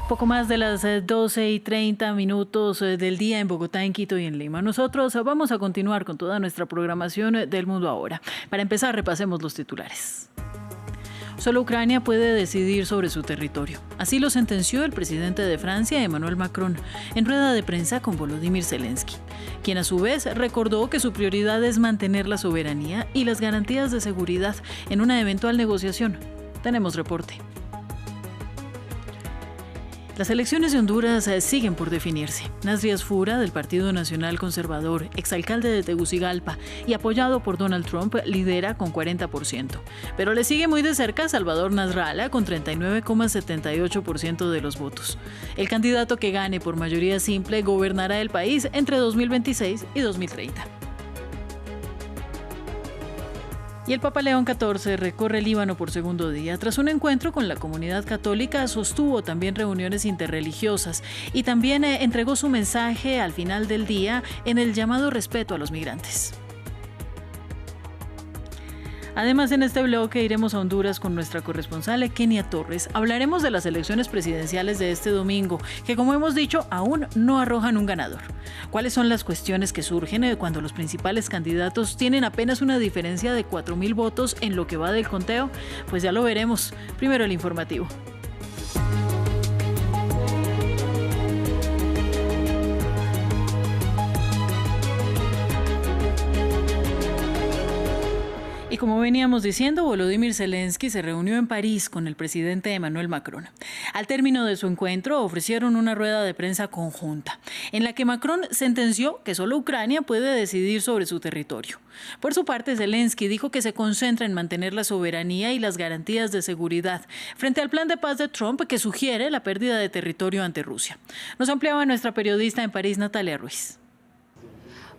Poco más de las 12:30 del día en Bogotá, en Quito y en Lima. Nosotros vamos a continuar con toda nuestra programación del Mundo Ahora. Para empezar, repasemos los titulares. Solo Ucrania puede decidir sobre su territorio. Así lo sentenció el presidente de Francia, Emmanuel Macron, en rueda de prensa con Volodymyr Zelensky, quien a su vez recordó que su prioridad es mantener la soberanía y las garantías de seguridad en una eventual negociación. Tenemos reporte. Las elecciones de Honduras siguen por definirse. Nasri Asfura, del Partido Nacional Conservador, exalcalde de Tegucigalpa y apoyado por Donald Trump, lidera con 40%. Pero le sigue muy de cerca Salvador Nasralla con 39,78% de los votos. El candidato que gane por mayoría simple gobernará el país entre 2026 y 2030. Y el Papa León XIV recorre Líbano por segundo día. Tras un encuentro con la comunidad católica, sostuvo también reuniones interreligiosas y también entregó su mensaje al final del día en el llamado respeto a los migrantes. Además, en este bloque iremos a Honduras con nuestra corresponsal Kenia Torres. Hablaremos de las elecciones presidenciales de este domingo, que como hemos dicho, aún no arrojan un ganador. ¿Cuáles son las cuestiones que surgen cuando los principales candidatos tienen apenas una diferencia de 4.000 votos en lo que va del conteo? Pues ya lo veremos. Primero el informativo. Y como veníamos diciendo, Volodymyr Zelensky se reunió en París con el presidente Emmanuel Macron. Al término de su encuentro, ofrecieron una rueda de prensa conjunta, en la que Macron sentenció que solo Ucrania puede decidir sobre su territorio. Por su parte, Zelensky dijo que se concentra en mantener la soberanía y las garantías de seguridad frente al plan de paz de Trump que sugiere la pérdida de territorio ante Rusia. Nos ampliaba nuestra periodista en París, Natalia Ruiz.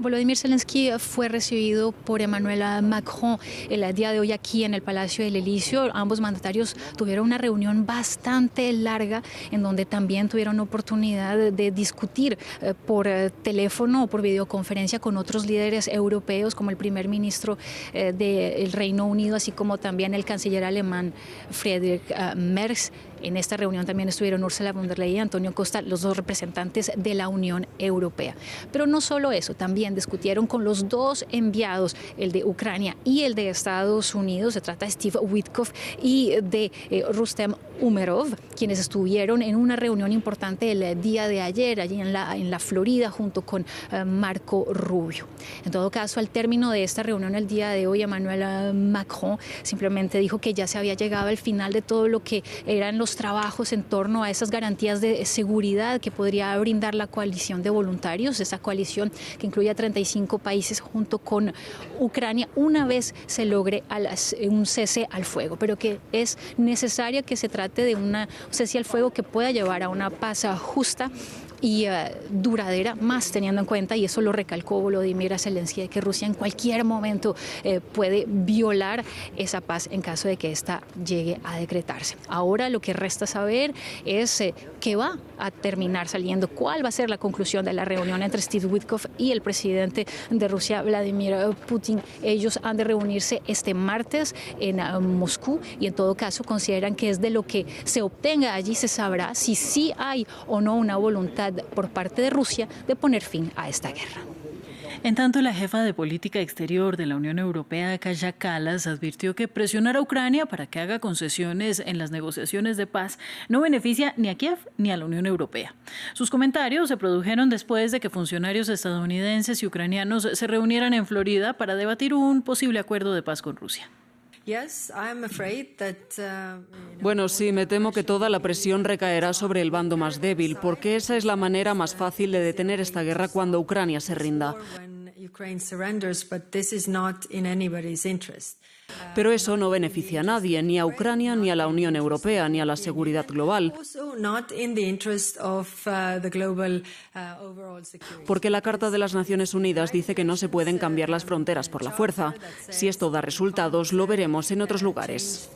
Volodymyr Zelensky fue recibido por Emmanuel Macron el día de hoy aquí en el Palacio del Elíseo. Ambos mandatarios tuvieron una reunión bastante larga en donde también tuvieron oportunidad de discutir por teléfono o por videoconferencia con otros líderes europeos como el primer ministro del Reino Unido, así como también el canciller alemán Friedrich Merz. En esta reunión también estuvieron Ursula von der Leyen y Antonio Costa, los dos representantes de la Unión Europea. Pero no solo eso, también discutieron con los dos enviados, el de Ucrania y el de Estados Unidos. Se trata de Steve Witkoff y de Rustem Umerov, quienes estuvieron en una reunión importante el día de ayer, allí en la Florida, junto con Marco Rubio. En todo caso, al término de esta reunión el día de hoy, Emmanuel Macron simplemente dijo que ya se había llegado al final de todo lo que eran los trabajos en torno a esas garantías de seguridad que podría brindar la coalición de voluntarios, esa coalición que incluye a 35 países junto con Ucrania, una vez se logre un cese al fuego, pero que es necesario que se trate de un cese al fuego que pueda llevar a una paz justa y duradera, más teniendo en cuenta, y eso lo recalcó Volodymyr Zelensky, que Rusia en cualquier momento puede violar esa paz en caso de que ésta llegue a decretarse. Ahora lo que resta saber es qué va a terminar saliendo, cuál va a ser la conclusión de la reunión entre Steve Witkoff y el presidente de Rusia, Vladimir Putin. Ellos han de reunirse este martes en Moscú y en todo caso consideran que es de lo que se obtenga allí se sabrá si sí hay o no una voluntad por parte de Rusia de poner fin a esta guerra. En tanto, la jefa de política exterior de la Unión Europea, Kaja Kallas, advirtió que presionar a Ucrania para que haga concesiones en las negociaciones de paz no beneficia ni a Kiev ni a la Unión Europea. Sus comentarios se produjeron después de que funcionarios estadounidenses y ucranianos se reunieran en Florida para debatir un posible acuerdo de paz con Rusia. Bueno, sí, me temo que toda la presión recaerá sobre el bando más débil, porque esa es la manera más fácil de detener esta guerra cuando Ucrania se rinda. Pero eso no beneficia a nadie, ni a Ucrania, ni a la Unión Europea, ni a la seguridad global. Porque la Carta de las Naciones Unidas dice que no se pueden cambiar las fronteras por la fuerza. Si esto da resultados, lo veremos en otros lugares.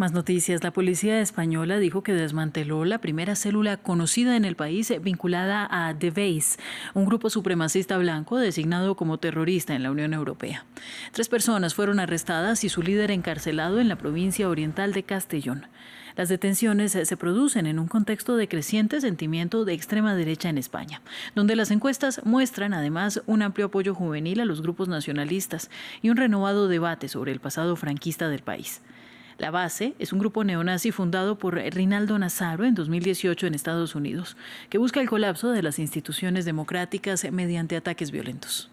Más noticias. La policía española dijo que desmanteló la primera célula conocida en el país vinculada a The Base, un grupo supremacista blanco designado como terrorista en la Unión Europea. 3 personas fueron arrestadas y su líder encarcelado en la provincia oriental de Castellón. Las detenciones se producen en un contexto de creciente sentimiento de extrema derecha en España, donde las encuestas muestran además un amplio apoyo juvenil a los grupos nacionalistas y un renovado debate sobre el pasado franquista del país. La Base es un grupo neonazi fundado por Rinaldo Nazzaro en 2018 en Estados Unidos, que busca el colapso de las instituciones democráticas mediante ataques violentos.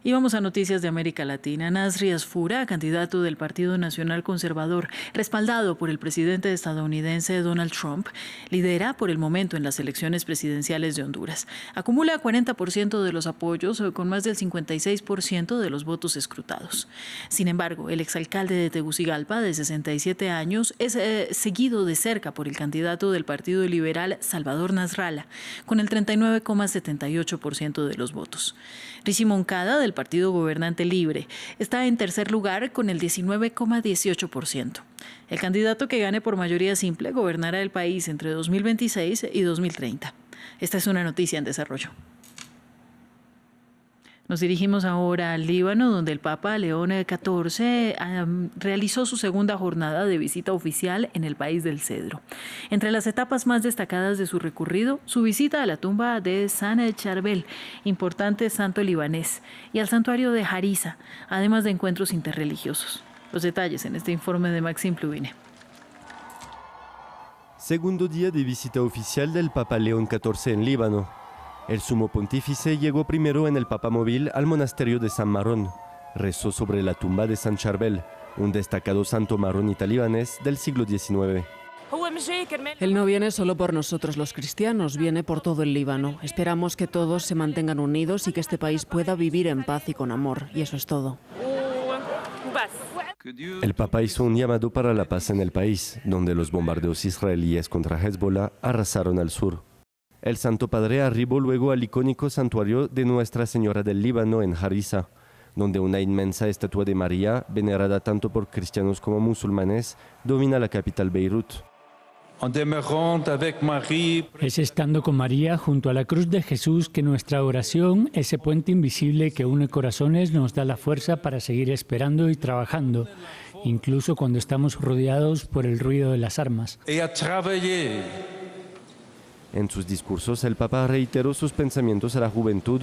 Y vamos a noticias de América Latina. Nasri Asfura, candidato del Partido Nacional Conservador, respaldado por el presidente estadounidense Donald Trump, lidera por el momento en las elecciones presidenciales de Honduras. Acumula 40% de los apoyos con más del 56% de los votos escrutados. Sin embargo, el exalcalde de Tegucigalpa, de 67 años, es seguido de cerca por el candidato del Partido Liberal Salvador Nasralla, con el 39,78% de los votos. Rishi Moncada, del Partido Gobernante Libre, está en tercer lugar con el 19,18%. El candidato que gane por mayoría simple gobernará el país entre 2026 y 2030. Esta es una noticia en desarrollo. Nos dirigimos ahora al Líbano, donde el Papa León XIV realizó su segunda jornada de visita oficial en el país del Cedro. Entre las etapas más destacadas de su recorrido, su visita a la tumba de San Charbel, importante santo libanés, y al santuario de Harissa, además de encuentros interreligiosos. Los detalles en este informe de Maxime Pluvine. Segundo día de visita oficial del Papa León XIV en Líbano. El sumo pontífice llegó primero en el papamóvil al monasterio de San Marón. Rezó sobre la tumba de San Charbel, un destacado santo maronita libanés del siglo XIX. Él no viene solo por nosotros los cristianos, viene por todo el Líbano. Esperamos que todos se mantengan unidos y que este país pueda vivir en paz y con amor, y eso es todo. El Papa hizo un llamado para la paz en el país, donde los bombardeos israelíes contra Hezbollah arrasaron al sur. El Santo Padre arribó luego al icónico santuario de Nuestra Señora del Líbano en Harissa, donde una inmensa estatua de María, venerada tanto por cristianos como musulmanes, domina la capital Beirut. Es estando con María junto a la cruz de Jesús que nuestra oración, ese puente invisible que une corazones, nos da la fuerza para seguir esperando y trabajando, incluso cuando estamos rodeados por el ruido de las armas. En sus discursos, el Papa reiteró sus pensamientos a la juventud.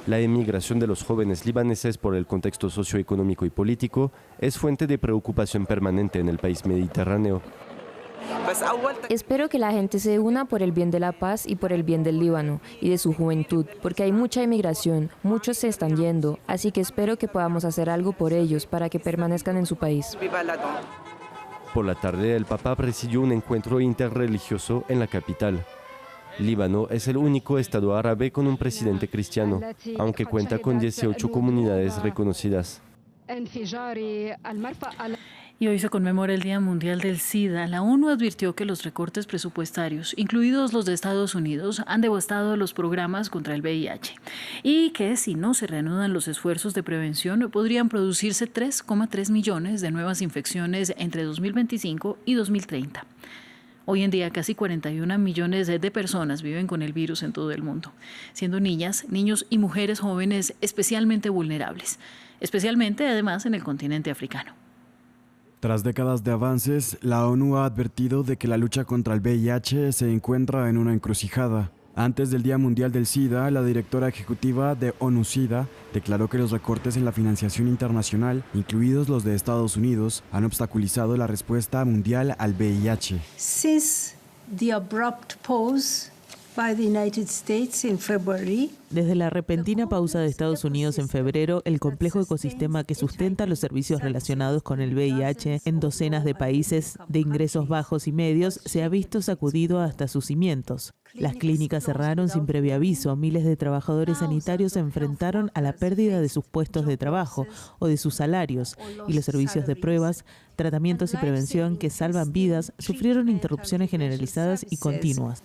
La emigración de los jóvenes libaneses por el contexto socioeconómico y político es fuente de preocupación permanente en el país mediterráneo. Espero que la gente se una por el bien de la paz y por el bien del Líbano y de su juventud, porque hay mucha emigración, muchos se están yendo, así que espero que podamos hacer algo por ellos para que permanezcan en su país. Por la tarde, el Papa presidió un encuentro interreligioso en la capital. Líbano es el único estado árabe con un presidente cristiano, aunque cuenta con 18 comunidades reconocidas. Y hoy se conmemora el Día Mundial del SIDA. La ONU advirtió que los recortes presupuestarios, incluidos los de Estados Unidos, han devastado los programas contra el VIH y que si no se reanudan los esfuerzos de prevención podrían producirse 3,3 millones de nuevas infecciones entre 2025 y 2030. Hoy en día casi 41 millones de personas viven con el virus en todo el mundo, siendo niñas, niños y mujeres jóvenes especialmente vulnerables, especialmente además en el continente africano. Tras décadas de avances, la ONU ha advertido de que la lucha contra el VIH se encuentra en una encrucijada. Antes del Día Mundial del SIDA, la directora ejecutiva de ONU-SIDA declaró que los recortes en la financiación internacional, incluidos los de Estados Unidos, han obstaculizado la respuesta mundial al VIH. Since the abrupt pause by the United States in February, desde la repentina pausa de Estados Unidos en febrero, el complejo ecosistema que sustenta los servicios relacionados con el VIH en docenas de países de ingresos bajos y medios se ha visto sacudido hasta sus cimientos. Las clínicas cerraron sin previo aviso, miles de trabajadores sanitarios se enfrentaron a la pérdida de sus puestos de trabajo o de sus salarios, y los servicios de pruebas, tratamientos y prevención que salvan vidas sufrieron interrupciones generalizadas y continuas.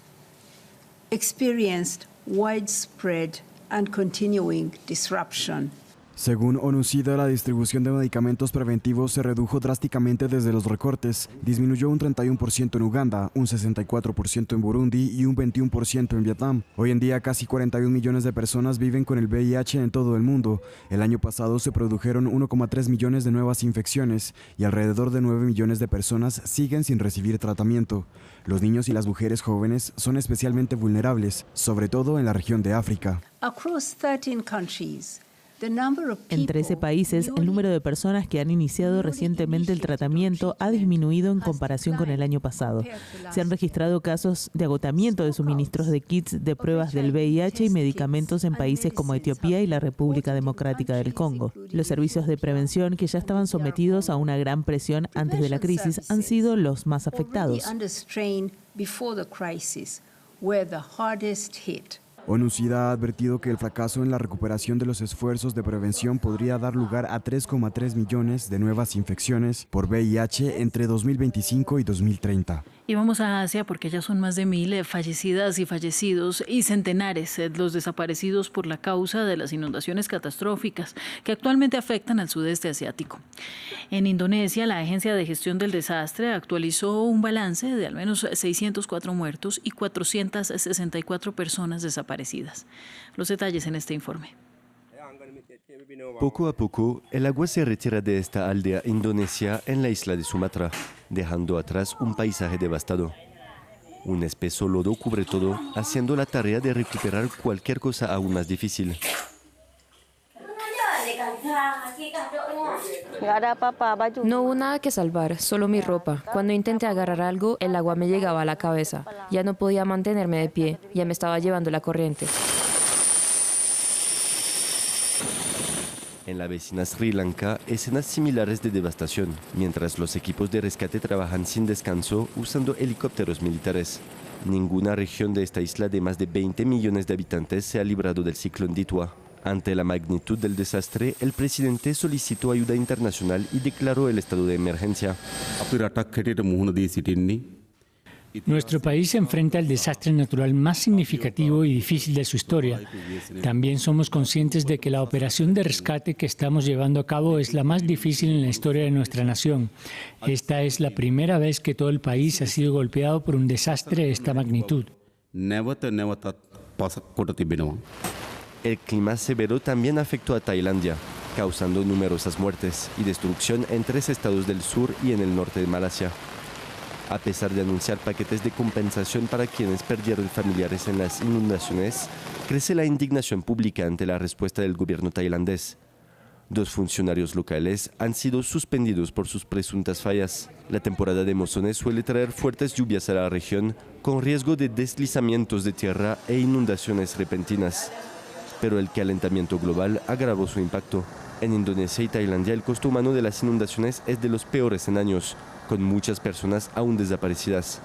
Experienced widespread and continuing disruption. Según ONU-SIDA, la distribución de medicamentos preventivos se redujo drásticamente desde los recortes. Disminuyó un 31% en Uganda, un 64% en Burundi y un 21% en Vietnam. Hoy en día, casi 41 millones de personas viven con el VIH en todo el mundo. El año pasado se produjeron 1,3 millones de nuevas infecciones y alrededor de 9 millones de personas siguen sin recibir tratamiento. Los niños y las mujeres jóvenes son especialmente vulnerables, sobre todo en la región de África. Across 13 countries, en 13 países, el número de personas que han iniciado recientemente el tratamiento ha disminuido en comparación con el año pasado. Se han registrado casos de agotamiento de suministros de kits de pruebas del VIH y medicamentos en países como Etiopía y la República Democrática del Congo. Los servicios de prevención, que ya estaban sometidos a una gran presión antes de la crisis, han sido los más afectados. ONU-SIDA ha advertido que el fracaso en la recuperación de los esfuerzos de prevención podría dar lugar a 3,3 millones de nuevas infecciones por VIH entre 2025 y 2030. Y vamos a Asia porque ya son más de 1.000 fallecidas y fallecidos y centenares los desaparecidos por la causa de las inundaciones catastróficas que actualmente afectan al sudeste asiático. En Indonesia, la Agencia de Gestión del Desastre actualizó un balance de al menos 604 muertos y 464 personas desaparecidas. Los detalles en este informe. Poco a poco, el agua se retira de esta aldea indonesia en la isla de Sumatra, dejando atrás un paisaje devastado. Un espeso lodo cubre todo, haciendo la tarea de recuperar cualquier cosa aún más difícil. No hubo nada que salvar, solo mi ropa. Cuando intenté agarrar algo, el agua me llegaba a la cabeza. Ya no podía mantenerme de pie, ya me estaba llevando la corriente. En la vecina Sri Lanka, escenas similares de devastación, mientras los equipos de rescate trabajan sin descanso usando helicópteros militares. Ninguna región de esta isla de más de 20 millones de habitantes se ha librado del ciclón Ditwa. Ante la magnitud del desastre, el presidente solicitó ayuda internacional y declaró el estado de emergencia. Nuestro país se enfrenta al desastre natural más significativo y difícil de su historia. También somos conscientes de que la operación de rescate que estamos llevando a cabo es la más difícil en la historia de nuestra nación. Esta es la primera vez que todo el país ha sido golpeado por un desastre de esta magnitud. El clima severo también afectó a Tailandia, causando numerosas muertes y destrucción en 3 estados del sur y en el norte de Malasia. A pesar de anunciar paquetes de compensación para quienes perdieron familiares en las inundaciones, crece la indignación pública ante la respuesta del gobierno tailandés. 2 funcionarios locales han sido suspendidos por sus presuntas fallas. La temporada de monzones suele traer fuertes lluvias a la región, con riesgo de deslizamientos de tierra e inundaciones repentinas. Pero el calentamiento global agravó su impacto. En Indonesia y Tailandia, el costo humano de las inundaciones es de los peores en años, con muchas personas aún desaparecidas.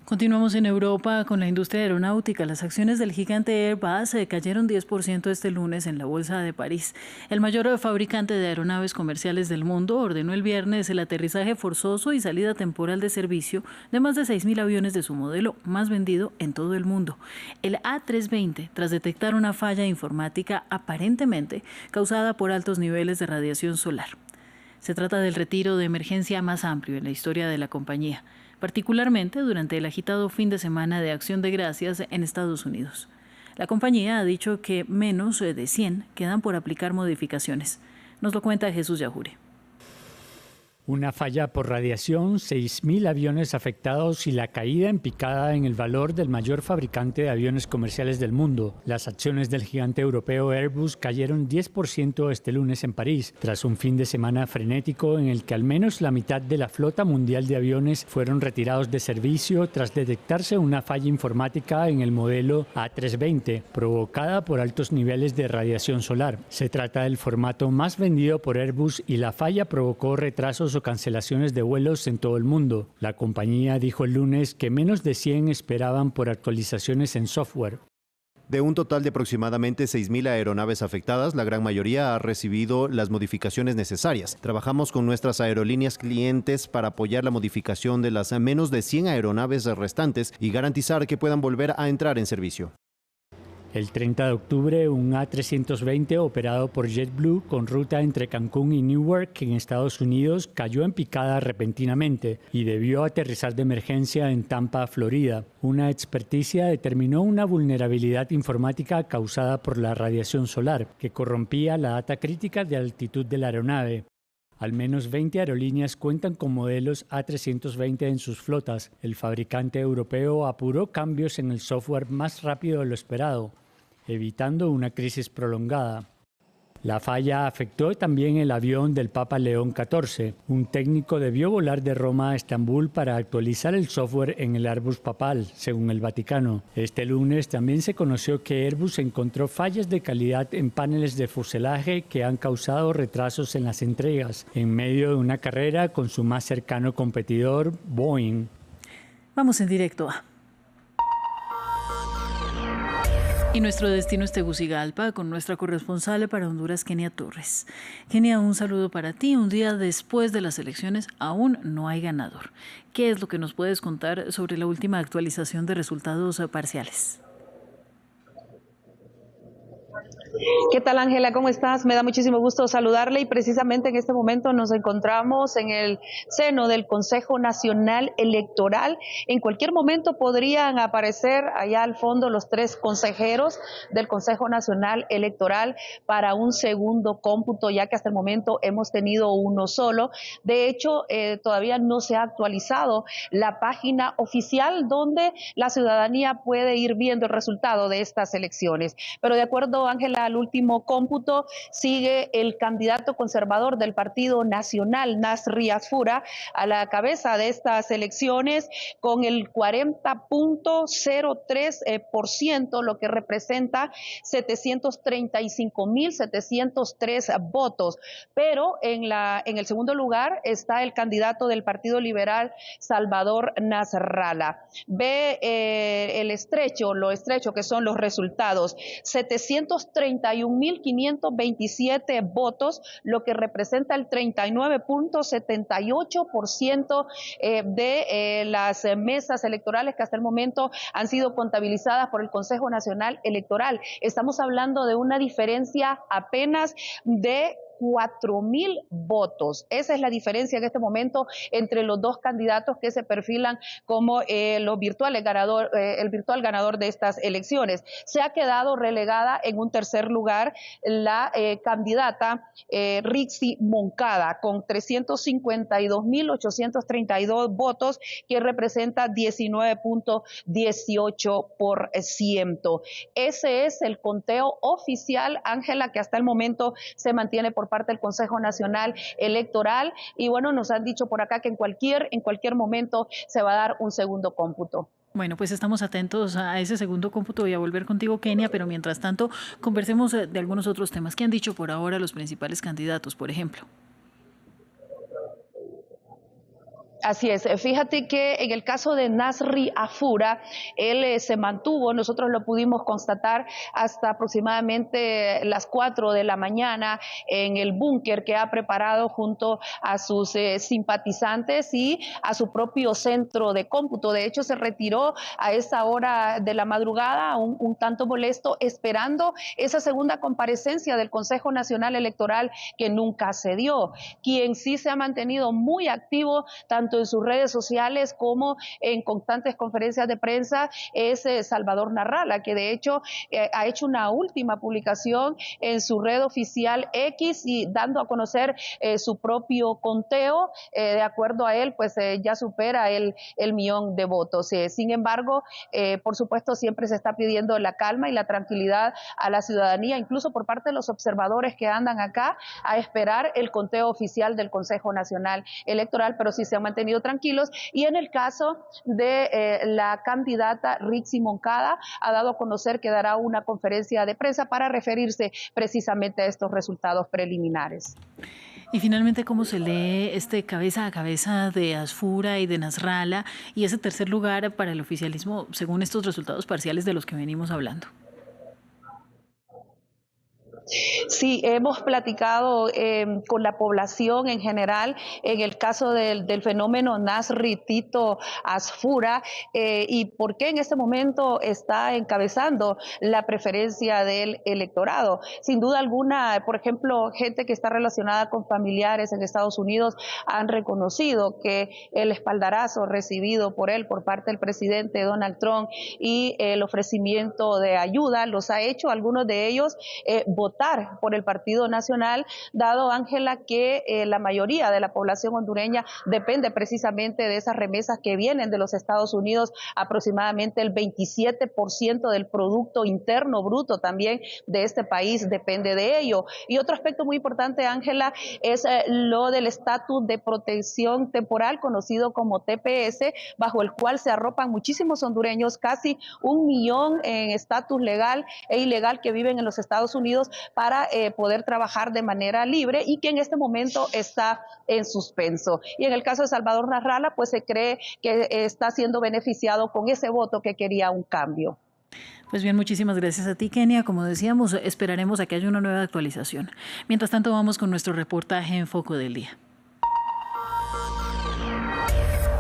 Continuamos en Europa con la industria aeronáutica. Las acciones del gigante Airbus cayeron 10% este lunes en la Bolsa de París. El mayor fabricante de aeronaves comerciales del mundo ordenó el viernes el aterrizaje forzoso y salida temporal de servicio de más de 6.000 aviones de su modelo más vendido en todo el mundo. El A320, tras detectar una falla informática aparentemente causada por altos niveles de radiación solar. Se trata del retiro de emergencia más amplio en la historia de la compañía, particularmente durante el agitado fin de semana de Acción de Gracias en Estados Unidos. La compañía ha dicho que menos de 100 quedan por aplicar modificaciones. Nos lo cuenta Jesús Yajure. Una falla por radiación, 6.000 aviones afectados y la caída en picada en el valor del mayor fabricante de aviones comerciales del mundo. Las acciones del gigante europeo Airbus cayeron 10% este lunes en París, tras un fin de semana frenético en el que al menos la mitad de la flota mundial de aviones fueron retirados de servicio tras detectarse una falla informática en el modelo A320, provocada por altos niveles de radiación solar. Se trata del formato más vendido por Airbus y la falla provocó retrasos o cancelaciones de vuelos en todo el mundo. La compañía dijo el lunes que menos de 100 esperaban por actualizaciones en software. De un total de aproximadamente 6.000 aeronaves afectadas, la gran mayoría ha recibido las modificaciones necesarias. Trabajamos con nuestras aerolíneas clientes para apoyar la modificación de las menos de 100 aeronaves restantes y garantizar que puedan volver a entrar en servicio. El 30 de octubre, un A320 operado por JetBlue con ruta entre Cancún y Newark en Estados Unidos cayó en picada repentinamente y debió aterrizar de emergencia en Tampa, Florida. Una experticia determinó una vulnerabilidad informática causada por la radiación solar, que corrompía la data crítica de altitud de la aeronave. Al menos 20 aerolíneas cuentan con modelos A320 en sus flotas. El fabricante europeo apuró cambios en el software más rápido de lo esperado, evitando una crisis prolongada. La falla afectó también el avión del Papa León XIV. Un técnico debió volar de Roma a Estambul para actualizar el software en el Airbus papal, según el Vaticano. Este lunes también se conoció que Airbus encontró fallas de calidad en paneles de fuselaje que han causado retrasos en las entregas, en medio de una carrera con su más cercano competidor, Boeing. Vamos en directo a... Y nuestro destino es Tegucigalpa, con nuestra corresponsal para Honduras, Kenia Torres. Kenia, un saludo para ti. Un día después de las elecciones aún no hay ganador. ¿Qué es lo que nos puedes contar sobre la última actualización de resultados parciales? ¿Qué tal, Ángela? ¿Cómo estás? Me da muchísimo gusto saludarle y precisamente en este momento nos encontramos en el seno del Consejo Nacional Electoral. En cualquier momento podrían aparecer allá al fondo los 3 consejeros del Consejo Nacional Electoral para un segundo cómputo, ya que hasta el momento hemos tenido uno solo. De hecho, todavía no se ha actualizado la página oficial donde la ciudadanía puede ir viendo el resultado de estas elecciones. Pero de acuerdo, Ángela, al último cómputo sigue el candidato conservador del Partido Nacional, Nasri Asfura, a la cabeza de estas elecciones con el 40.03%, lo que representa 735.703 votos. Pero en el segundo lugar está el candidato del Partido Liberal, Salvador Nasralla. Ve lo estrecho que son los resultados: 731.527 votos, lo que representa el 39.78% de las mesas electorales que hasta el momento han sido contabilizadas por el Consejo Nacional Electoral. Estamos hablando de una diferencia apenas de 4.000 votos. Esa es la diferencia en este momento entre los dos candidatos que se perfilan como el virtual ganador de estas elecciones. Se ha quedado relegada en un tercer lugar la candidata Rixi Moncada con 352.832 votos, que representa 19.18%. Ese es el conteo oficial, Ángela, que hasta el momento se mantiene por parte del Consejo Nacional Electoral, y bueno, nos han dicho por acá que en cualquier momento se va a dar un segundo cómputo. Bueno, pues estamos atentos a ese segundo cómputo. Voy a volver contigo, Kenia, pero mientras tanto conversemos de algunos otros temas. ¿Qué han dicho por ahora los principales candidatos, por ejemplo? Así es, fíjate que en el caso de Nasri Asfura, él se mantuvo, nosotros lo pudimos constatar hasta aproximadamente las 4 de la mañana en el búnker que ha preparado junto a sus simpatizantes y a su propio centro de cómputo. De hecho, se retiró a esa hora de la madrugada, un tanto molesto, esperando esa segunda comparecencia del Consejo Nacional Electoral que nunca se dio. Quien sí se ha mantenido muy activo, tanto en sus redes sociales como en constantes conferencias de prensa, es Salvador Nasralla, que de hecho ha hecho una última publicación en su red oficial X y dando a conocer su propio conteo. De acuerdo a él, pues ya supera el 1.000.000 de votos. Sin embargo, por supuesto, siempre se está pidiendo la calma y la tranquilidad a la ciudadanía, incluso por parte de los observadores que andan acá, a esperar el conteo oficial del Consejo Nacional Electoral, pero sí se han mantenido tranquilos. Y en el caso de la candidata Rixi Moncada, ha dado a conocer que dará una conferencia de prensa para referirse precisamente a estos resultados preliminares. Y finalmente, ¿cómo se lee este cabeza a cabeza de Asfura y de Nasralla y ese tercer lugar para el oficialismo según estos resultados parciales de los que venimos hablando? Sí, hemos platicado con la población en general en el caso del fenómeno Nasri Tito Asfura y por qué en este momento está encabezando la preferencia del electorado. Sin duda alguna, por ejemplo, gente que está relacionada con familiares en Estados Unidos han reconocido que el espaldarazo recibido por él, por parte del presidente Donald Trump y el ofrecimiento de ayuda los ha hecho algunos de ellos votar por el Partido Nacional, dado, Ángela, que la mayoría de la población hondureña depende precisamente de esas remesas que vienen de los Estados Unidos, aproximadamente el 27% del Producto Interno Bruto también de este país depende de ello. Y otro aspecto muy importante, Ángela, es lo del estatus de protección temporal, conocido como TPS, bajo el cual se arropan muchísimos hondureños, casi 1 millón en estatus legal e ilegal que viven en los Estados Unidos, para poder trabajar de manera libre y que en este momento está en suspenso. Y en el caso de Salvador Narrala, pues se cree que está siendo beneficiado con ese voto que quería un cambio. Pues bien, muchísimas gracias a ti, Kenia. Como decíamos, esperaremos a que haya una nueva actualización. Mientras tanto, vamos con nuestro reportaje en Foco del Día.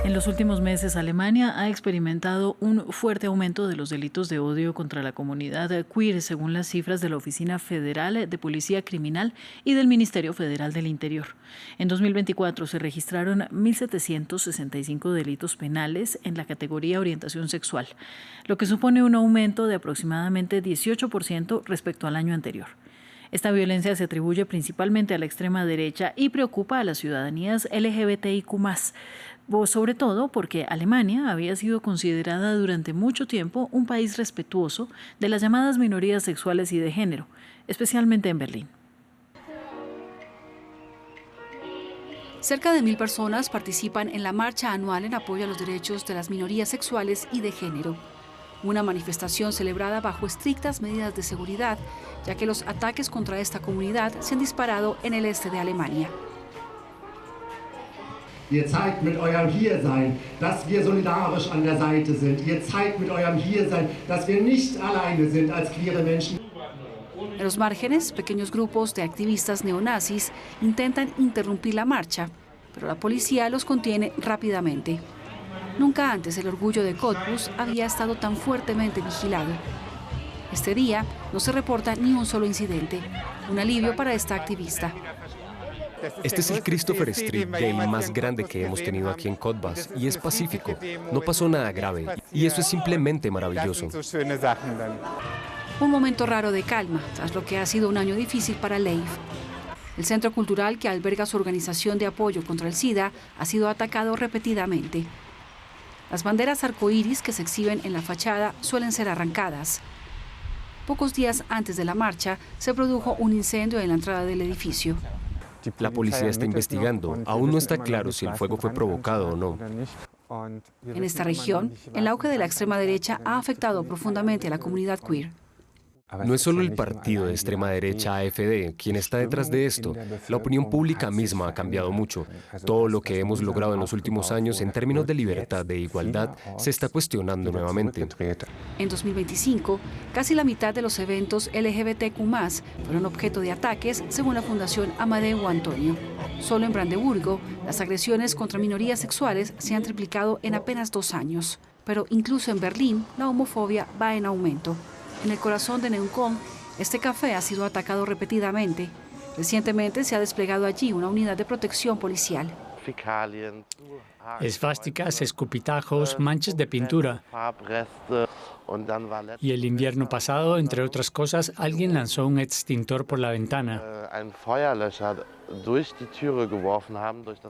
En los últimos meses, Alemania ha experimentado un fuerte aumento de los delitos de odio contra la comunidad queer, según las cifras de la Oficina Federal de Policía Criminal y del Ministerio Federal del Interior. En 2024 se registraron 1.765 delitos penales en la categoría orientación sexual, lo que supone un aumento de aproximadamente 18% respecto al año anterior. Esta violencia se atribuye principalmente a la extrema derecha y preocupa a las ciudadanías LGBTIQ+, sobre todo porque Alemania había sido considerada durante mucho tiempo un país respetuoso de las llamadas minorías sexuales y de género, especialmente en Berlín. Cerca de 1.000 personas participan en la marcha anual en apoyo a los derechos de las minorías sexuales y de género. Una manifestación celebrada bajo estrictas medidas de seguridad, ya que los ataques contra esta comunidad se han disparado en el este de Alemania. Ihr zeigt mit eurem Hiersein, dass wir solidarisch an der Seite sind. Ihr zeigt mit eurem Hiersein, dass wir nicht alleine sind als queere Menschen. En los márgenes, pequeños grupos de activistas neonazis intentan interrumpir la marcha, pero la policía los contiene rápidamente. Nunca antes el orgullo de Cottbus había estado tan fuertemente vigilado. Este día no se reporta ni un solo incidente, un alivio para esta activista. Este es el Christopher Street Day más grande que hemos tenido aquí en Cottbus y es pacífico. No pasó nada grave y eso es simplemente maravilloso. Un momento raro de calma tras lo que ha sido un año difícil para Leif. El centro cultural que alberga su organización de apoyo contra el SIDA ha sido atacado repetidamente. Las banderas arcoíris que se exhiben en la fachada suelen ser arrancadas. Pocos días antes de la marcha se produjo un incendio en la entrada del edificio. La policía está investigando. Aún no está claro si el fuego fue provocado o no. En esta región, el auge de la extrema derecha ha afectado profundamente a la comunidad queer. No es solo el partido de extrema derecha AfD quien está detrás de esto. La opinión pública misma ha cambiado mucho. Todo lo que hemos logrado en los últimos años en términos de libertad, de igualdad, se está cuestionando nuevamente. En 2025, casi la mitad de los eventos LGBTQ+ fueron objeto de ataques, según la Fundación Amadeu Antonio. Solo en Brandeburgo, las agresiones contra minorías sexuales se han triplicado en apenas 2 años. Pero incluso en Berlín, la homofobia va en aumento. En el corazón de Neukölln, este café ha sido atacado repetidamente. Recientemente se ha desplegado allí una unidad de protección policial. Esvásticas, escupitajos, manchas de pintura. Y el invierno pasado, entre otras cosas, alguien lanzó un extintor por la ventana.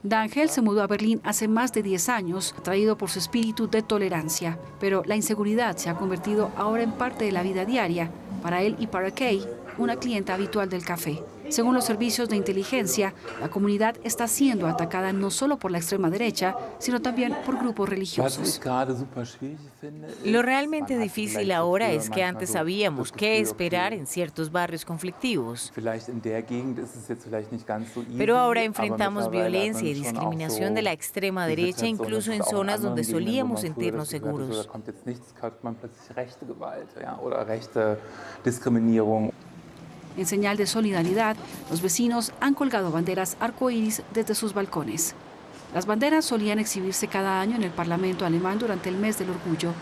D'Angel se mudó a Berlín hace más de 10 años, atraído por su espíritu de tolerancia. Pero la inseguridad se ha convertido ahora en parte de la vida diaria, para él y para Kay, una clienta habitual del café. Según los servicios de inteligencia, la comunidad está siendo atacada no solo por la extrema derecha, sino también por grupos religiosos. Lo realmente difícil ahora es que antes sabíamos qué esperar en ciertos barrios conflictivos. Pero ahora enfrentamos violencia y discriminación de la extrema derecha, incluso en zonas donde solíamos sentirnos seguros. En señal de solidaridad, los vecinos han colgado banderas arcoíris desde sus balcones. Las banderas solían exhibirse cada año en el Parlamento alemán durante el mes del orgullo,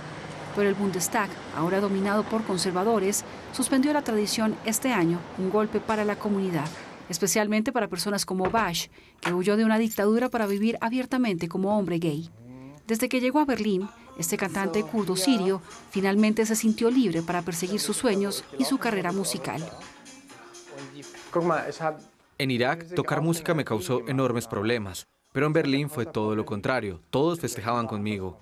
pero el Bundestag, ahora dominado por conservadores, suspendió la tradición este año, un golpe para la comunidad, especialmente para personas como Bash, que huyó de una dictadura para vivir abiertamente como hombre gay. Desde que llegó a Berlín, este cantante kurdo sirio finalmente se sintió libre para perseguir sus sueños y su carrera musical. En Irak, tocar música me causó enormes problemas, pero en Berlín fue todo lo contrario. Todos festejaban conmigo.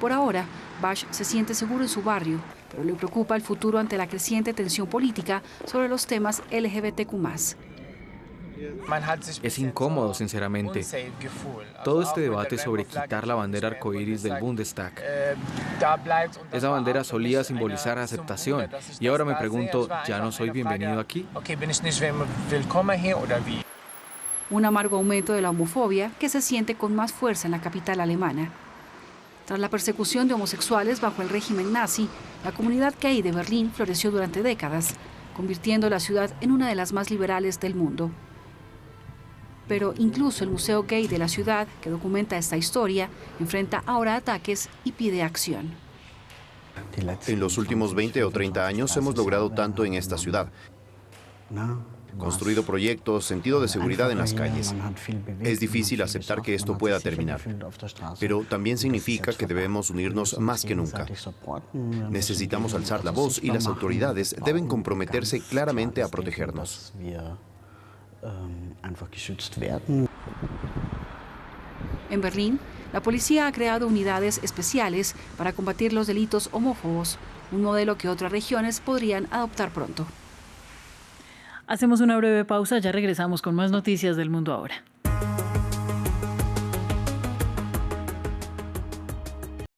Por ahora, Bash se siente seguro en su barrio, pero le preocupa el futuro ante la creciente tensión política sobre los temas LGBTQ+. Es incómodo, sinceramente. Todo este debate sobre quitar la bandera arcoíris del Bundestag. Esa bandera solía simbolizar aceptación y ahora me pregunto, ¿ya no soy bienvenido aquí? Un amargo aumento de la homofobia que se siente con más fuerza en la capital alemana. Tras la persecución de homosexuales bajo el régimen nazi, la comunidad gay de Berlín floreció durante décadas, convirtiendo la ciudad en una de las más liberales del mundo. Pero incluso el Museo Gay de la ciudad, que documenta esta historia, enfrenta ahora ataques y pide acción. En los últimos 20 o 30 años hemos logrado tanto en esta ciudad. Construido proyectos, sentido de seguridad en las calles. Es difícil aceptar que esto pueda terminar, pero también significa que debemos unirnos más que nunca. Necesitamos alzar la voz y las autoridades deben comprometerse claramente a protegernos. En Berlín, la policía ha creado unidades especiales para combatir los delitos homófobos, un modelo que otras regiones podrían adoptar pronto. Hacemos una breve pausa, ya regresamos con más noticias del mundo ahora.